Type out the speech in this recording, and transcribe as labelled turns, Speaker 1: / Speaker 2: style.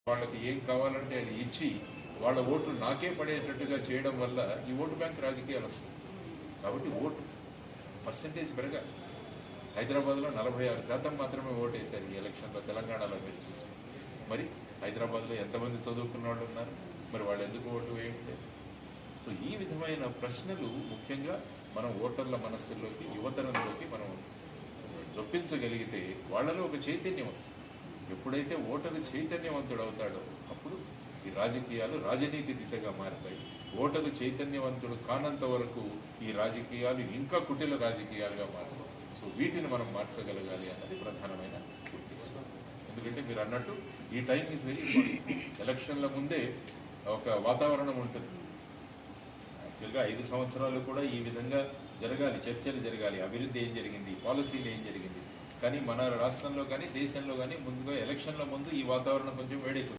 Speaker 1: వాళ్ళకి ఏం కావాలంటే అది ఇచ్చి వాళ్ళ ఓట్లు నాకే పడేటట్టుగా చేయడం వల్ల ఈ ఓటు బ్యాంక్ రాజకీయాలు వస్తాయి. కాబట్టి ఓటు పర్సంటేజ్ పెరగాలి. హైదరాబాద్లో 46% మాత్రమే ఓటు వేశారు ఈ ఎలక్షన్లో. తెలంగాణలో మీరు చూసి మరి హైదరాబాద్లో ఎంతమంది చదువుకున్న వాళ్ళు ఉన్నారు, మరి వాళ్ళు ఎందుకు ఓటు వేయట్లేదు? సో ఈ విధమైన ప్రశ్నలు ముఖ్యంగా మనం ఓటర్ల మనస్సుల్లోకి, యువతరంలోకి మనం జొప్పించగలిగితే వాళ్ళలో ఒక చైతన్యం వస్తుంది. ఎప్పుడైతే ఓటరు చైతన్యవంతుడు అవుతాడో అప్పుడు ఈ రాజకీయాలు రాజనీతి దిశగా మారుతాయి. ఓటరు చైతన్యవంతుడు కానంత వరకు ఈ రాజకీయాలు ఇంకా కుటిల రాజకీయాలుగా మారుతాయి. సో వీటిని మనం మార్చగలగాలి అన్నది ప్రధానమైన ఉద్దేశం. ఎందుకంటే మీరు అన్నట్టు ఈ టైం ఈజ్ వెరీ ఇంపార్టెంట్. ఎలక్షన్ల ముందే ఒక వాతావరణం ఉంటుంది. యాక్చువల్గా 5 సంవత్సరాలు కూడా ఈ విధంగా జరగాలి, చర్చలు జరగాలి, అభివృద్ధి ఏం జరిగింది, పాలసీలు ఏం జరిగింది. కానీ మన రాష్ట్రంలో కానీ దేశంలో కానీ ముందుగా ఎలక్షన్ల ముందు ఈ వాతావరణం కొంచెం వేడెక్కుతుంది.